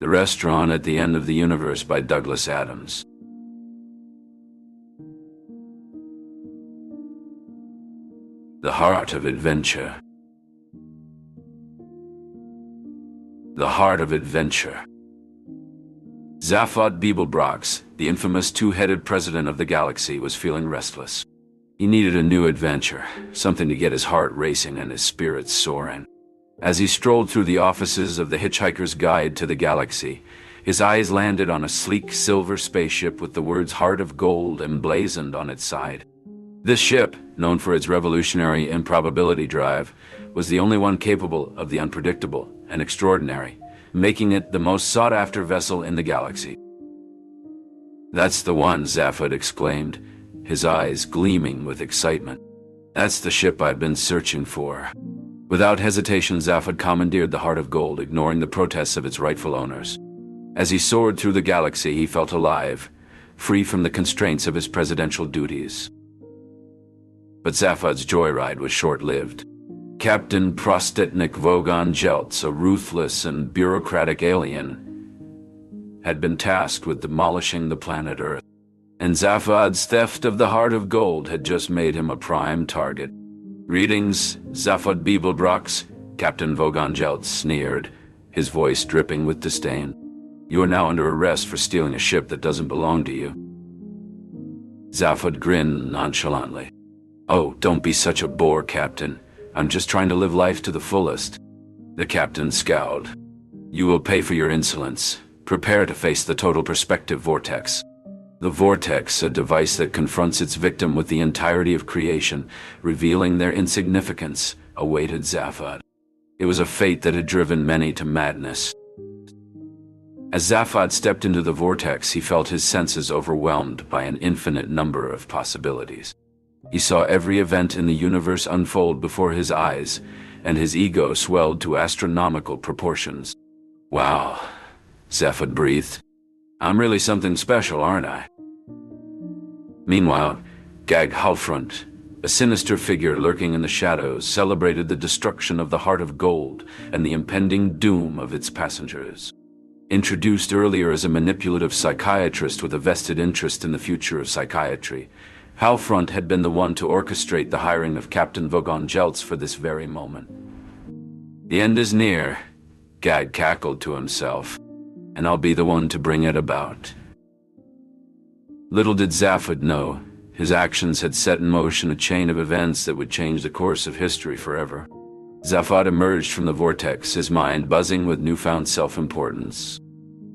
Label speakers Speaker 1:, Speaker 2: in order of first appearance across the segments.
Speaker 1: The Restaurant at the End of the Universe by Douglas Adams. The Heart of Adventure. The Heart of Adventure. Zaphod Beeblebrox, the infamous two-headed president of the galaxy, was feeling restless. He needed a new adventure, something to get his heart racing and his spirits soaring. As he strolled through the offices of the Hitchhiker's Guide to the Galaxy, his eyes landed on a sleek silver spaceship with the words Heart of Gold emblazoned on its side. This ship, known for its revolutionary improbability drive, was the only one capable of the unpredictable and extraordinary, making it the most sought-after vessel in the galaxy. "That's the one," Zaphod exclaimed, his eyes gleaming with excitement. "That's the ship I've been searching for." Without hesitation, Zaphod commandeered the Heart of Gold, ignoring the protests of its rightful owners. As he soared through the galaxy, he felt alive, free from the constraints of his presidential duties. But Zaphod's joyride was short-lived. Captain Prostetnik Vogon Jeltz, a ruthless and bureaucratic alien, had been tasked with demolishing the planet Earth, and Zaphod's theft of the Heart of Gold had just made him a prime target. "Greetings, Zaphod Beeblebrox," Captain Vogon Jeltz sneered, his voice dripping with disdain. "You are now under arrest for stealing a ship that doesn't belong to you." Zaphod grinned nonchalantly. "Oh, don't be such a bore, Captain. I'm just trying to live life to the fullest." The captain scowled. "You will pay for your insolence. Prepare to face the Total Perspective Vortex." The Vortex, a device that confronts its victim with the entirety of creation, revealing their insignificance, awaited Zaphod. It was a fate that had driven many to madness. As Zaphod stepped into the Vortex, he felt his senses overwhelmed by an infinite number of possibilities. He saw every event in the universe unfold before his eyes, and his ego swelled to astronomical proportions. "Wow," Zaphod breathed. "I'm really something special, aren't I?" Meanwhile, Gag Halfront, a sinister figure lurking in the shadows, celebrated the destruction of the Heart of Gold and the impending doom of its passengers. Introduced earlier as a manipulative psychiatrist with a vested interest in the future of psychiatry, Halfront had been the one to orchestrate the hiring of Captain Vogon Jeltz for this very moment. "The end is near," Gag cackled to himself, "and I'll be the one to bring it about." Little did Zaphod know, his actions had set in motion a chain of events that would change the course of history forever. Zaphod emerged from the vortex, his mind buzzing with newfound self-importance.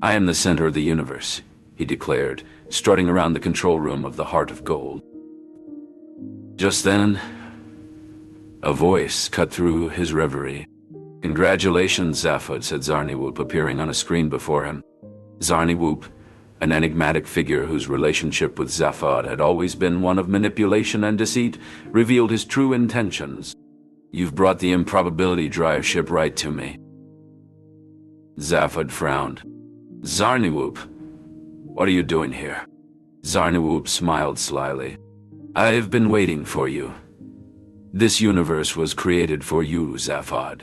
Speaker 1: "I am the center of the universe," he declared, strutting around the control room of the Heart of Gold. Just then, a voice cut through his reverie. "Congratulations, Zaphod," said Zarniwoop, appearing on a screen before him. Zarniwoop, an enigmatic figure whose relationship with Zaphod had always been one of manipulation and deceit, revealed his true intentions. "You've brought the improbability drive ship right to me." Zaphod frowned. "Zarniwoop, what are you doing here?" Zarniwoop smiled slyly. "I've been waiting for you. This universe was created for you, Zaphod.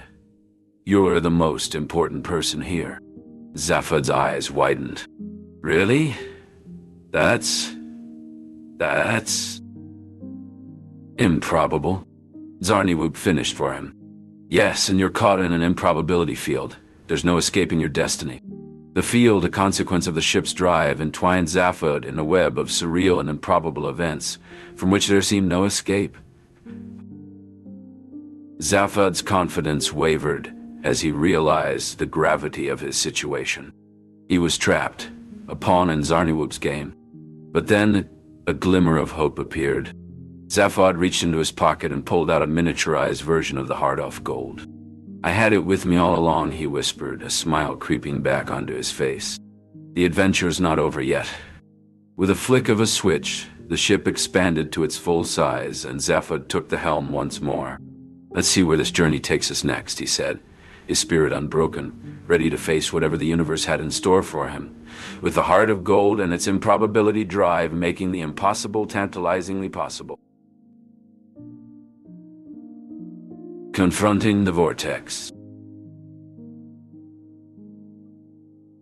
Speaker 1: You're the most important person here." Zaphod's eyes widened. "Really? That's improbable." Zarniwoop finished for him. "Yes, and you're caught in an improbability field. There's no escaping your destiny." The field, a consequence of the ship's drive, entwined Zaphod in a web of surreal and improbable events, from which there seemed no escape. Zaphod's confidence wavered as he realized the gravity of his situation. He was trapped, a pawn in Zarniwoop's game. But then, a glimmer of hope appeared. Zaphod reached into his pocket and pulled out a miniaturized version of the Heart of Gold. "I had it with me all along," he whispered, a smile creeping back onto his face. "The adventure's not over yet." With a flick of a switch, the ship expanded to its full size, and Zaphod took the helm once more. "Let's see where this journey takes us next," he said, his spirit unbroken, ready to face whatever the universe had in store for him, with the Heart of Gold and its improbability drive making the impossible tantalizingly possible. Confronting the Vortex.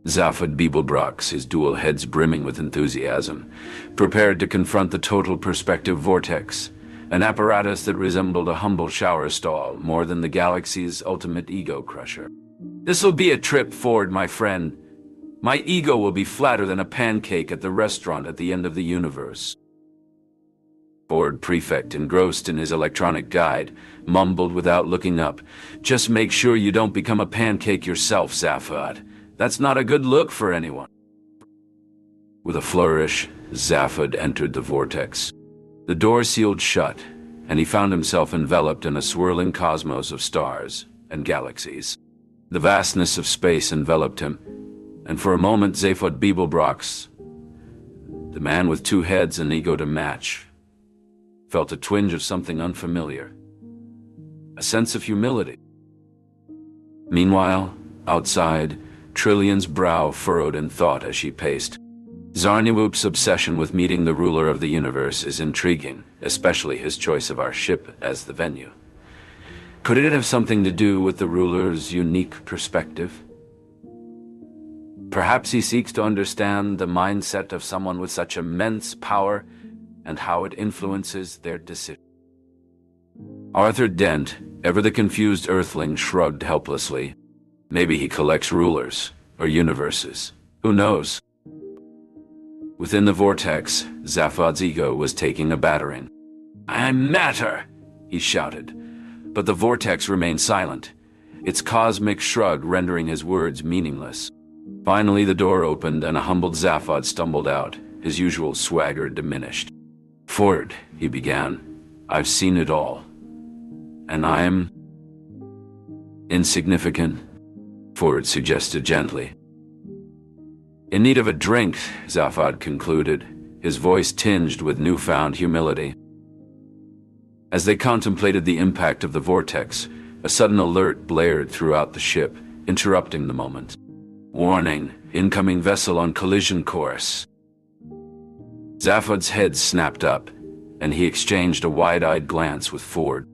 Speaker 1: Zaphod Beeblebrox, his dual heads brimming with enthusiasm, prepared to confront the total perspective vortex, an apparatus that resembled a humble shower stall more than the galaxy's ultimate ego crusher. "This'll be a trip, Ford, my friend. My ego will be flatter than a pancake at the restaurant at the end of the universe." Ford Prefect, engrossed in his electronic guide, mumbled without looking up, "Just make sure you don't become a pancake yourself, Zaphod. That's not a good look for anyone." With a flourish, Zaphod entered the vortex. The door sealed shut, and he found himself enveloped in a swirling cosmos of stars and galaxies. The vastness of space enveloped him, and for a moment Zaphod Beeblebrox, the man with two heads and ego to match, felt a twinge of something unfamiliar, a sense of humility. Meanwhile, outside, Trillion's brow furrowed in thought as she paced. Zarniwoop's obsession with meeting the ruler of the universe is intriguing, especially his choice of our ship as the venue. Could it have something to do with the ruler's unique perspective? Perhaps he seeks to understand the mindset of someone with such immense power and how it influences their decisions. Arthur Dent, ever the confused earthling, shrugged helplessly. Maybe he collects rulers, or universes. Who knows? Within the vortex, Zaphod's ego was taking a battering. "I matter!" he shouted. But the vortex remained silent, its cosmic shrug rendering his words meaningless. Finally, the door opened and a humbled Zaphod stumbled out, his usual swagger diminished. "Ford," he began, "I've seen it all. And I'm insignificant," Ford suggested gently. "In need of a drink," Zaphod concluded, his voice tinged with newfound humility. As they contemplated the impact of the vortex, a sudden alert blared throughout the ship, interrupting the moment. "Warning, incoming vessel on collision course." Zaphod's head snapped up, and he exchanged a wide-eyed glance with Ford.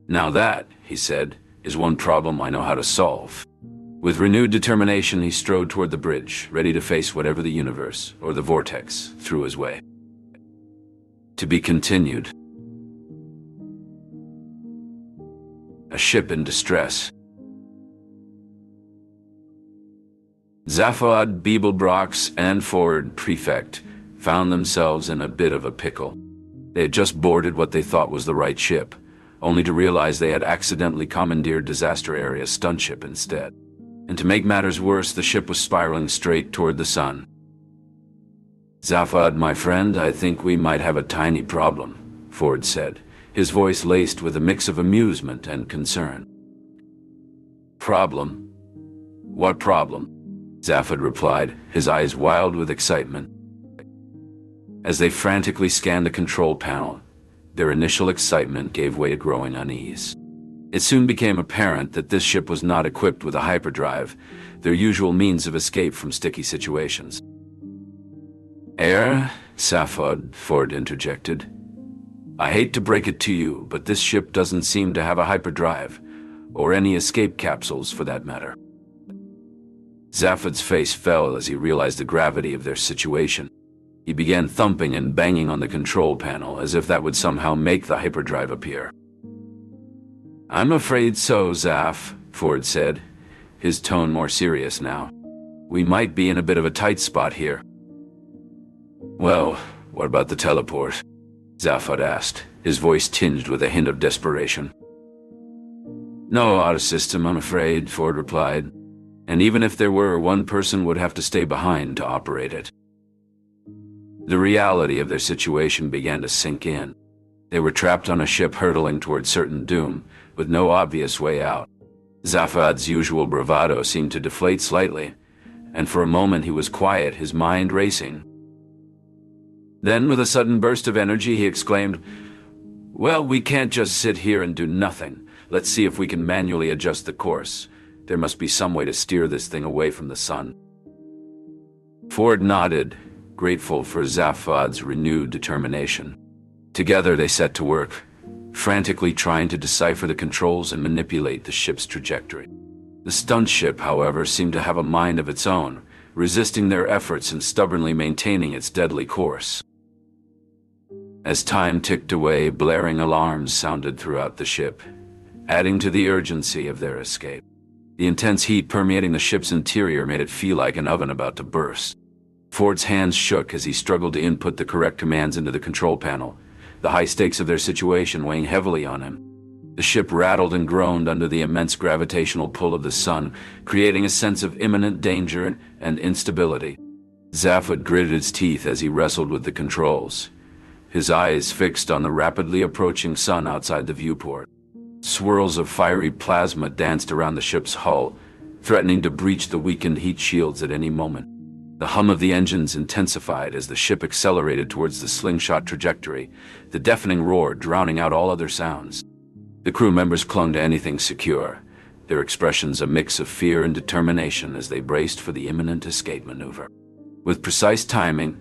Speaker 1: "Now that," he said, "is one problem I know how to solve." With renewed determination, he strode toward the bridge, ready to face whatever the universe, or the vortex, threw his way. To be continued. A ship in distress. Zaphod Beeblebrox and Ford Prefect found themselves in a bit of a pickle. They had just boarded what they thought was the right ship, only to realize they had accidentally commandeered Disaster Area's stunt ship instead. And to make matters worse, the ship was spiraling straight toward the sun. "Zaphod, my friend, I think we might have a tiny problem," Ford said, his voice laced with a mix of amusement and concern. "Problem? What problem?" Zaphod replied, his eyes wild with excitement. As they frantically scanned the control panel, their initial excitement gave way to growing unease. It soon became apparent that this ship was not equipped with a hyperdrive, their usual means of escape from sticky situations. "Air, Zaphod," Ford interjected. "I hate to break it to you, but this ship doesn't seem to have a hyperdrive, or any escape capsules for that matter." Zaphod's face fell as he realized the gravity of their situation. He began thumping and banging on the control panel as if that would somehow make the hyperdrive appear. "I'm afraid so, Zaph," Ford said, his tone more serious now. "We might be in a bit of a tight spot here." "Well, what about the teleport?" Zaphod asked, his voice tinged with a hint of desperation. "No auto system, I'm afraid," Ford replied. "And even if there were, one person would have to stay behind to operate it." The reality of their situation began to sink in. They were trapped on a ship hurtling toward certain doom, with no obvious way out. Zaphod's usual bravado seemed to deflate slightly, and for a moment he was quiet, his mind racing. Then, with a sudden burst of energy, he exclaimed, "Well, we can't just sit here and do nothing. Let's see if we can manually adjust the course. There must be some way to steer this thing away from the sun." Ford nodded, grateful for Zaphod's renewed determination. Together they set to work, frantically trying to decipher the controls and manipulate the ship's trajectory. The stunt ship, however, seemed to have a mind of its own, resisting their efforts and stubbornly maintaining its deadly course. As time ticked away, blaring alarms sounded throughout the ship, adding to the urgency of their escape. The intense heat permeating the ship's interior made it feel like an oven about to burst. Ford's hands shook as he struggled to input the correct commands into the control panel, the high stakes of their situation weighing heavily on him. The ship rattled and groaned under the immense gravitational pull of the sun, creating a sense of imminent danger and instability. Zaphod gritted his teeth as he wrestled with the controls, his eyes fixed on the rapidly approaching sun outside the viewport. Swirls of fiery plasma danced around the ship's hull, threatening to breach the weakened heat shields at any moment. The hum of the engines intensified as the ship accelerated towards the slingshot trajectory, the deafening roar drowning out all other sounds. The crew members clung to anything secure, their expressions a mix of fear and determination as they braced for the imminent escape maneuver. With precise timing,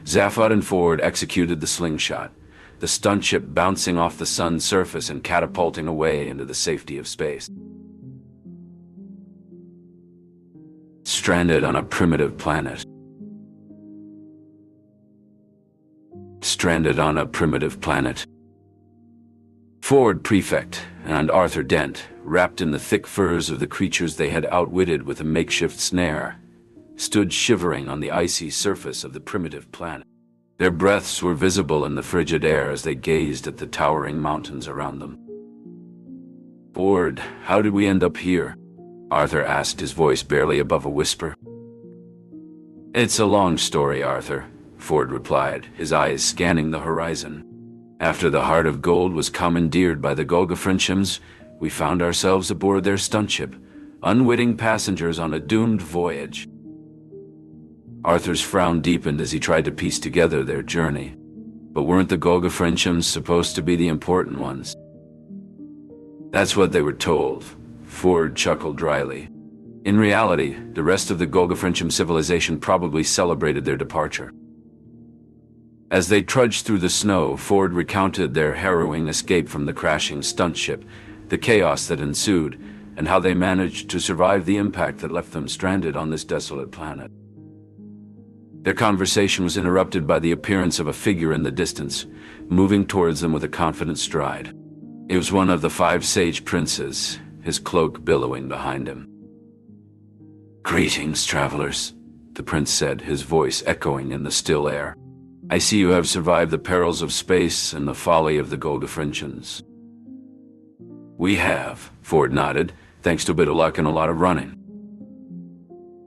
Speaker 1: Zaphod and Ford executed the slingshot, the stunt ship bouncing off the sun's surface and catapulting away into the safety of space. Stranded on a primitive planet. Stranded on a primitive planet. Ford Prefect and Arthur Dent, wrapped in the thick furs of the creatures they had outwitted with a makeshift snare, stood shivering on the icy surface of the primitive planet. Their breaths were visible in the frigid air as they gazed at the towering mountains around them. "Ford, how did we end up here?" Arthur asked, his voice barely above a whisper. "It's a long story, Arthur," Ford replied, his eyes scanning the horizon. "After the Heart of Gold was commandeered by the Golga Frenchims, we found ourselves aboard their stunt ship, unwitting passengers on a doomed voyage." Arthur's frown deepened as he tried to piece together their journey. But weren't the Golga Frenchims supposed to be the important ones? "That's what they were told," Ford chuckled dryly. In reality, the rest of the Golga Frenchim civilization probably celebrated their departure. As they trudged through the snow, Ford recounted their harrowing escape from the crashing stunt ship, the chaos that ensued, and how they managed to survive the impact that left them stranded on this desolate planet. Their conversation was interrupted by the appearance of a figure in the distance, moving towards them with a confident stride. It was one of the 5 sage princes, his cloak billowing behind him. "Greetings, travelers," the prince said, his voice echoing in the still air. "I see you have survived the perils of space and the folly of the Golga Frenchims." "We have," Ford nodded, "thanks to a bit of luck and a lot of running."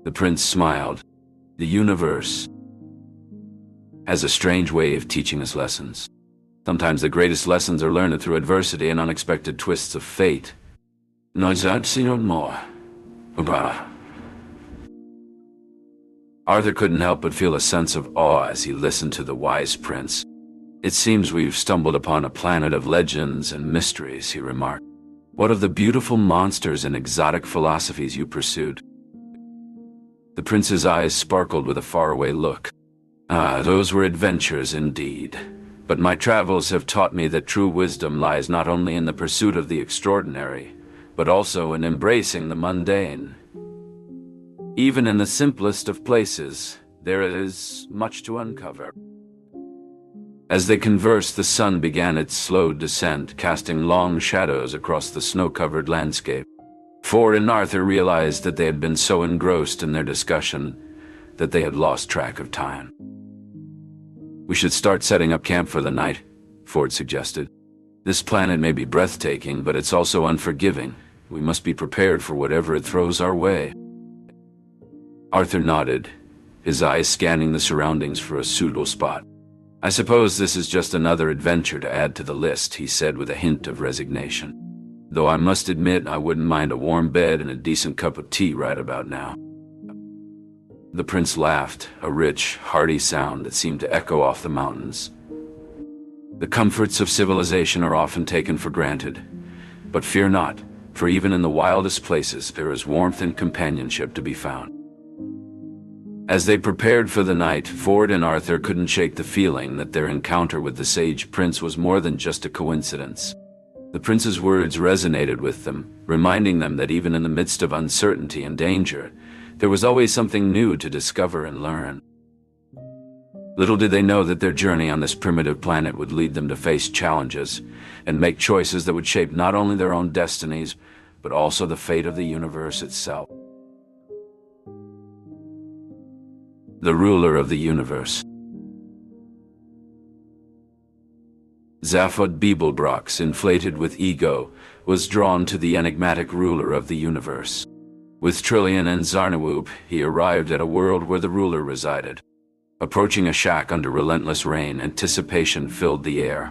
Speaker 1: The prince smiled. "The universe has a strange way of teaching us lessons. Sometimes the greatest lessons are learned through adversity and unexpected twists of fate. More. Arthur couldn't help but feel a sense of awe as he listened to the wise prince. "It seems we've stumbled upon a planet of legends and mysteries," he remarked. "What of the beautiful monsters and exotic philosophies you pursued?" The prince's eyes sparkled with a faraway look. "Ah, those were adventures indeed. But my travels have taught me that true wisdom lies not only in the pursuit of the extraordinary, but also in embracing the mundane. Even in the simplest of places, there is much to uncover." As they conversed, the sun began its slow descent, casting long shadows across the snow-covered landscape. Ford and Arthur realized that they had been so engrossed in their discussion that they had lost track of time. "We should start setting up camp for the night," Ford suggested. "This planet may be breathtaking, but it's also unforgiving. We must be prepared for whatever it throws our way." Arthur nodded, his eyes scanning the surroundings for a suitable spot. "I suppose this is just another adventure to add to the list," he said with a hint of resignation. "Though I must admit I wouldn't mind a warm bed and a decent cup of tea right about now." The prince laughed, a rich, hearty sound that seemed to echo off the mountains. "The comforts of civilization are often taken for granted. But fear not, for even in the wildest places there is warmth and companionship to be found." As they prepared for the night, Ford and Arthur couldn't shake the feeling that their encounter with the sage prince was more than just a coincidence. The prince's words resonated with them, reminding them that even in the midst of uncertainty and danger, There was always something new to discover and learn. Little did they know that their journey on this primitive planet would lead them to face challenges and make choices that would shape not only their own destinies, but also the fate of the universe itself. The ruler of the universe. Zaphod Beeblebrox, inflated with ego, was drawn to the enigmatic ruler of the universe. With Trillian and Zarniwoop, he arrived at a world where the ruler resided. Approaching a shack under relentless rain, anticipation filled the air.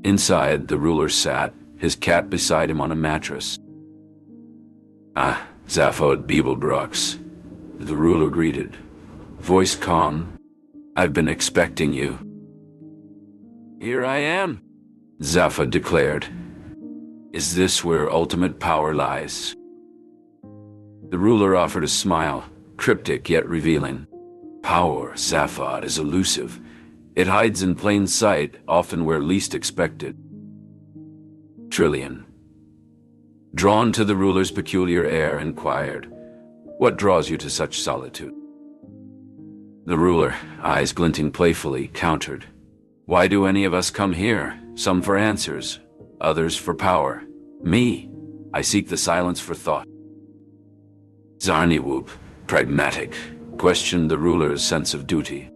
Speaker 1: Inside, the ruler sat, his cat beside him on a mattress. "Ah, Zaphod Beeblebrox," the ruler greeted, voice calm. "I've been expecting you." "Here I am," Zaphod declared. "Is this where ultimate power lies?" The ruler offered a smile, cryptic yet revealing. "Power, Zaphod, is elusive. It hides in plain sight, often where least expected." Trillian, drawn to the ruler's peculiar air, inquired, "What draws you to such solitude?" The ruler, eyes glinting playfully, countered, "Why do any of us come here? Some for answers, others for power. Me, I seek the silence for thought." Zarniwoop, pragmatic, questioned the ruler's sense of duty.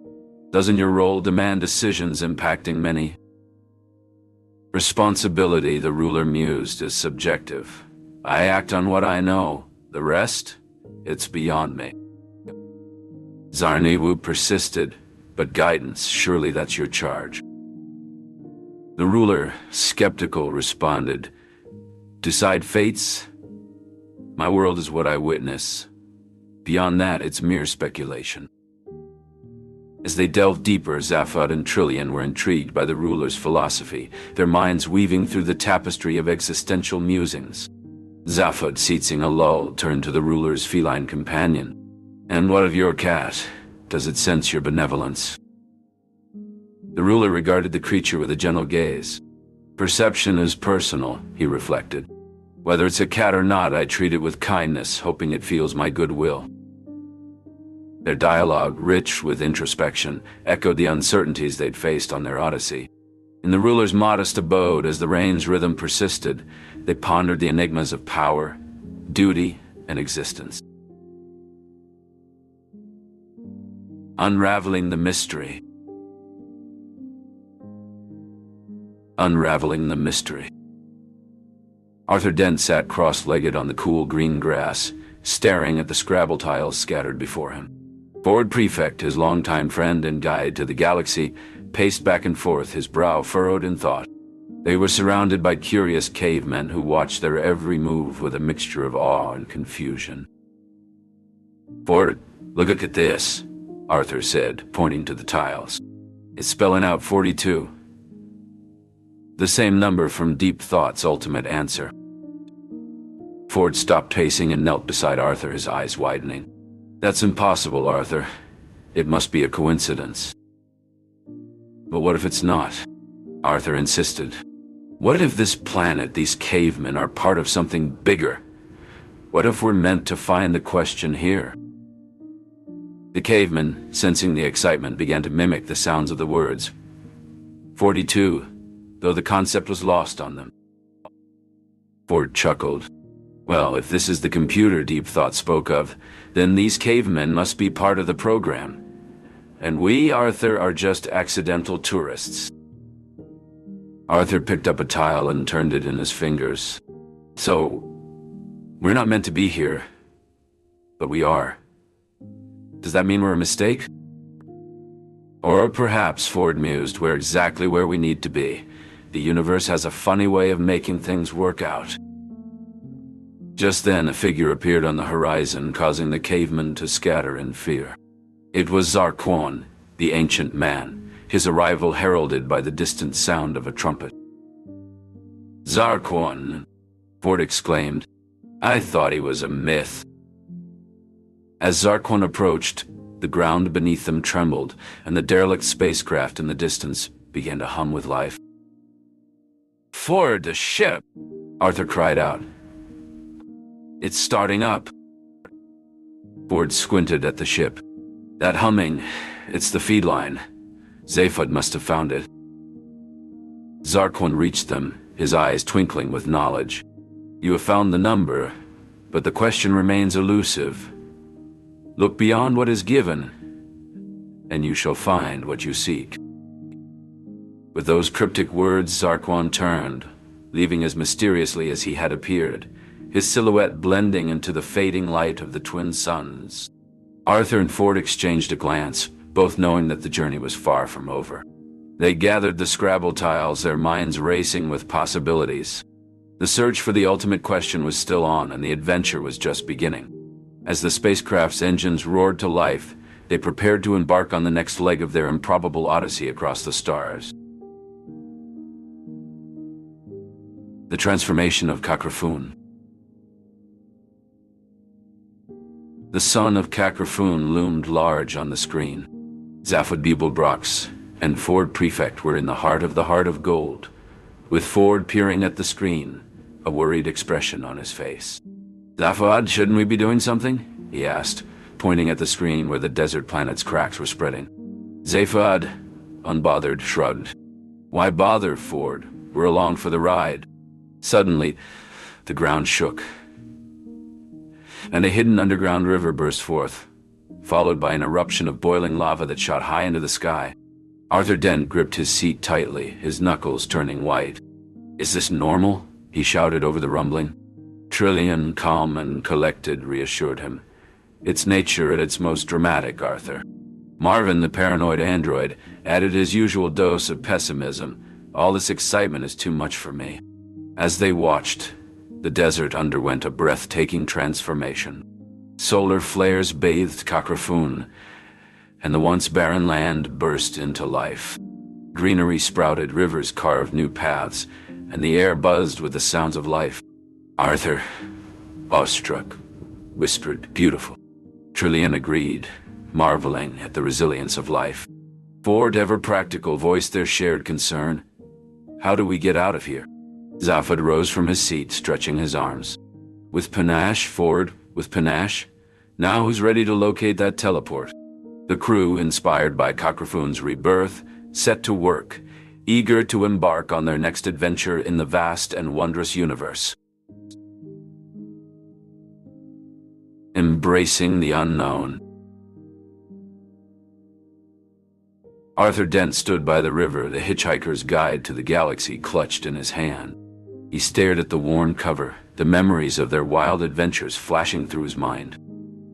Speaker 1: "Doesn't your role demand decisions impacting many?" "Responsibility," the ruler mused, "is subjective. I act on what I know. The rest? It's beyond me." Zarniwoop persisted, "But guidance, surely that's your charge." The ruler, skeptical, responded, "Decide fates? My world is what I witness. Beyond that, it's mere speculation." As they delved deeper, Zaphod and Trillian were intrigued by the ruler's philosophy, their minds weaving through the tapestry of existential musings. Zaphod, sensing a lull, turned to the ruler's feline companion. "And what of your cat? Does it sense your benevolence?" The ruler regarded the creature with a gentle gaze. "Perception is personal," he reflected. "Whether it's a cat or not, I treat it with kindness, hoping it feels my goodwill." Their dialogue, rich with introspection, echoed the uncertainties they'd faced on their odyssey. In the ruler's modest abode, as the rain's rhythm persisted, they pondered the enigmas of power, duty, and existence. Unraveling the mystery. Unraveling the mystery. Arthur Dent sat cross-legged on the cool green grass, staring at the Scrabble tiles scattered before him. Ford Prefect, his longtime friend and guide to the galaxy, paced back and forth, his brow furrowed in thought. They were surrounded by curious cavemen who watched their every move with a mixture of awe and confusion. "Ford, look at this," Arthur said, pointing to the tiles. "It's spelling out 42. The same number from Deep Thought's ultimate answer." Ford stopped pacing and knelt beside Arthur, his eyes widening. "That's impossible, Arthur. It must be a coincidence." "But what if it's not?" Arthur insisted. "What if this planet, these cavemen, are part of something bigger? What if we're meant to find the question here?" The cavemen, sensing the excitement, began to mimic the sounds of the words. 42, though the concept was lost on them. Ford chuckled. "Well, if this is the computer Deep Thought spoke of, then these cavemen must be part of the program. And we, Arthur, are just accidental tourists." Arthur picked up a tile and turned it in his fingers. "So, we're not meant to be here, but we are. Does that mean we're a mistake?" "Or perhaps," Ford mused, "we're exactly where we need to be. The universe has a funny way of making things work out." Just then, a figure appeared on the horizon, causing the cavemen to scatter in fear. It was Zarquon, the ancient man, his arrival heralded by the distant sound of a trumpet. "Zarquon," Ford exclaimed. "I thought he was a myth." As Zarquon approached, the ground beneath them trembled, and the derelict spacecraft in the distance began to hum with life. "Ford, the ship!" Arthur cried out. "It's starting up." Ford squinted at the ship. That humming, it's the feed line. Zaphod must have found it. Zarquan reached them, his eyes twinkling with knowledge. You have found the number, but the question remains elusive. Look beyond what is given, and you shall find what you seek. With those cryptic words, Zarquan turned, leaving as mysteriously as he had appeared, his silhouette blending into the fading light of the twin suns. Arthur and Ford exchanged a glance, both knowing that the journey was far from over. They gathered the Scrabble tiles, their minds racing with possibilities. The search for the ultimate question was still on, and the adventure was just beginning. As the spacecraft's engines roared to life, they prepared to embark on the next leg of their improbable odyssey across the stars. The transformation of Kakrafun. The sun of Kakrafun loomed large on the screen. Zaphod Beeblebrox and Ford Prefect were in the heart of gold, with Ford peering at the screen, a worried expression on his face. Zaphod, shouldn't we be doing something? He asked, pointing at the screen where the desert planet's cracks were spreading. Zaphod, unbothered, shrugged. Why bother, Ford? We're along for the ride. Suddenly, the ground shook, and a hidden underground river burst forth, followed by an eruption of boiling lava that shot high into the sky. Arthur Dent gripped his seat tightly, his knuckles turning white. Is this normal? He shouted over the rumbling. Trillian, calm and collected, reassured him. It's nature at its most dramatic, Arthur. Marvin, the paranoid android, added his usual dose of pessimism. All this excitement is too much for me. As they watched, the desert underwent a breathtaking transformation. Solar flares bathed Kakrafun, and the once barren land burst into life. Greenery sprouted, rivers carved new paths, and the air buzzed with the sounds of life. Arthur, awestruck, whispered, beautiful. Trillian agreed, marveling at the resilience of life. Ford, ever practical, voiced their shared concern. How do we get out of here? Zaphod rose from his seat, stretching his arms. With panache, Ford, with panache. Now who's ready to locate that teleport? The crew, inspired by Kakrafun's rebirth, set to work, eager to embark on their next adventure in the vast and wondrous universe. Embracing the unknown. Arthur Dent stood by the river, the Hitchhiker's Guide to the Galaxy clutched in his hand. He stared at the worn cover, the memories of their wild adventures flashing through his mind.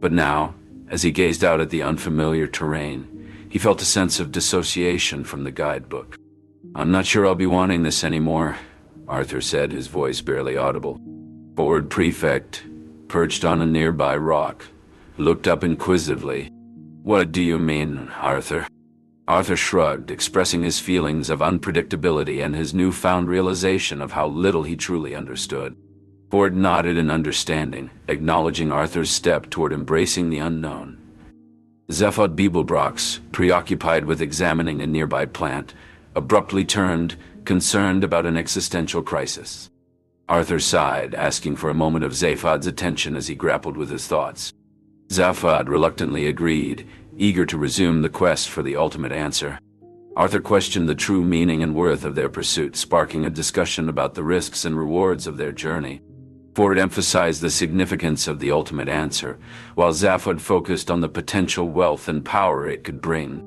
Speaker 1: But now, as he gazed out at the unfamiliar terrain, he felt a sense of dissociation from the guidebook. I'm not sure I'll be wanting this anymore, Arthur said, his voice barely audible. Ford Prefect, perched on a nearby rock, looked up inquisitively. What do you mean, Arthur? Arthur shrugged, expressing his feelings of unpredictability and his newfound realization of how little he truly understood. Ford nodded in understanding, acknowledging Arthur's step toward embracing the unknown. Zaphod Beeblebrox, preoccupied with examining a nearby plant, abruptly turned, concerned about an existential crisis. Arthur sighed, asking for a moment of Zaphod's attention as he grappled with his thoughts. Zaphod reluctantly agreed, eager to resume the quest for the ultimate answer. Arthur questioned the true meaning and worth of their pursuit, sparking a discussion about the risks and rewards of their journey. Ford emphasized the significance of the ultimate answer, while Zaphod focused on the potential wealth and power it could bring.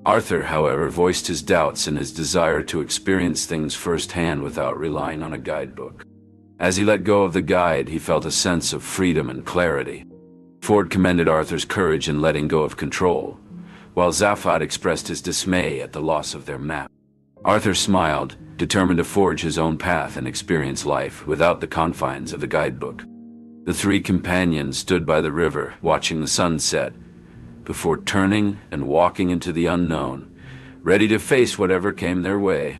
Speaker 1: Arthur, however, voiced his doubts and his desire to experience things firsthand without relying on a guidebook. As he let go of the guide, he felt a sense of freedom and clarity. Ford commended Arthur's courage in letting go of control, while Zaphod expressed his dismay at the loss of their map. Arthur smiled, determined to forge his own path and experience life without the confines of the guidebook. The three companions stood by the river, watching the sun set, before turning and walking into the unknown, ready to face whatever came their way.